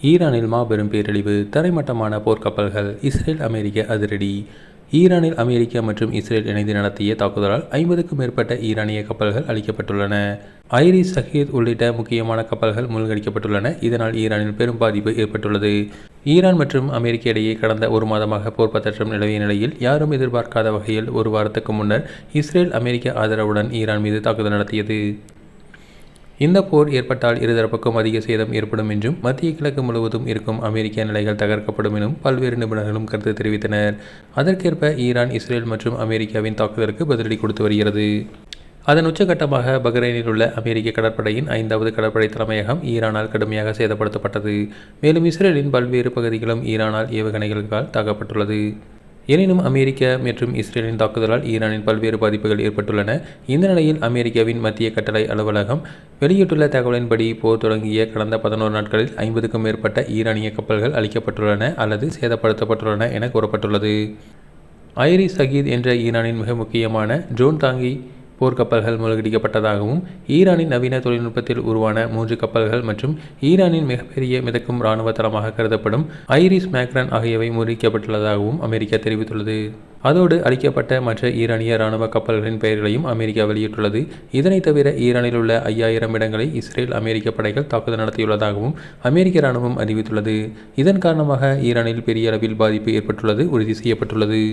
ஈரானில் மாபெரும் பேரழிவு, தரைமட்டமான போர்க்கப்பல்கள், இஸ்ரேல் அமெரிக்க அதிரடி. ஈரானில் அமெரிக்கா மற்றும் இஸ்ரேல் இணைந்து நடத்திய தாக்குதலால் 50க்கும் மேற்பட்ட ஈரானிய கப்பல்கள் அழிக்கப்பட்டுள்ளன. ஐரிஸ், ஷஹீத் உள்ளிட்ட முக்கியமான கப்பல்கள் மூழ்கடிக்கப்பட்டுள்ளன. இதனால் ஈரானில் பெரும் பாதிப்பு ஏற்பட்டுள்ளது. ஈரான் மற்றும் அமெரிக்க இடையே கடந்த ஒரு மாதமாக போர் பதற்றம் நிலவிய நிலையில், யாரும் எதிர்பார்க்காத வகையில் ஒரு வாரத்துக்கு முன்னர் இஸ்ரேல் அமெரிக்க ஆதரவுடன் ஈரான் மீது தாக்குதல் நடத்தியது. இந்த போர் ஏற்பட்டால் இருதரப்புக்கும் அதிக சேதம் ஏற்படும் என்றும், மத்திய கிழக்கு முழுவதும் இருக்கும் அமெரிக்க நிலைகள் தகர்க்கப்படும் எனும் பல்வேறு நிபுணர்களும் கருத்து தெரிவித்தனர். அதற்கேற்ப ஈரான், இஸ்ரேல் மற்றும் அமெரிக்காவின் தாக்குதலுக்கு பதிலடி கொடுத்து வருகிறது. அதன் உச்சகட்டமாக பஹ்ரைனில் உள்ள அமெரிக்க கடற்படையின் 5வது கடற்படை தலைமையகம் ஈரானால் கடுமையாக சேதப்படுத்தப்பட்டது. மேலும் இஸ்ரேலின் பல்வேறு பகுதிகளும் ஈரானால் ஏவுகணைகளால் தாக்கப்பட்டுள்ளது. எனினும் அமெரிக்கா மற்றும் இஸ்ரேலின் தாக்குதலால் ஈரானின் பல்வேறு பாதிப்புகள் ஏற்பட்டுள்ளன. இந்த நிலையில் அமெரிக்காவின் மத்திய கட்டளை அலுவலகம் வெளியிட்டுள்ள தகவலின்படி, போர் தொடங்கிய கடந்த 11 நாட்களில் 50க்கும் மேற்பட்ட ஈரானிய கப்பல்கள் அழிக்கப்பட்டுள்ளன அல்லது சேதப்படுத்தப்பட்டுள்ளன என கூறப்பட்டுள்ளது. ஐரிஸ், ஷஹீத் என்ற ஈரானின் மிக முக்கியமான ட்ரோன் தாங்கி போர்க்கப்பல்கள் மூழ்கடிக்கப்பட்டதாகவும், ஈரானின் நவீன தொழில்நுட்பத்தில் உருவான 3 கப்பல்கள் மற்றும் ஈரானின் மிகப்பெரிய மிதக்கும் இராணுவ தளமாக கருதப்படும் ஐரிஸ் மேக்ரன் ஆகியவை முறிக்கப்பட்டுள்ளதாகவும் அமெரிக்கா தெரிவித்துள்ளது. அதோடு அழிக்கப்பட்ட மற்ற ஈரானிய இராணுவ கப்பல்களின் பெயர்களையும் அமெரிக்கா வெளியிட்டுள்ளது. இதனைத் தவிர ஈரானில் உள்ள 5000 இடங்களை இஸ்ரேல், அமெரிக்க படைகள் தாக்குதல் நடத்தியுள்ளதாகவும் அமெரிக்க இராணுவம் அறிவித்துள்ளது. இதன் காரணமாக ஈரானில் பெரிய அளவில் பாதிப்பு ஏற்பட்டுள்ளது உறுதி செய்யப்பட்டுள்ளது.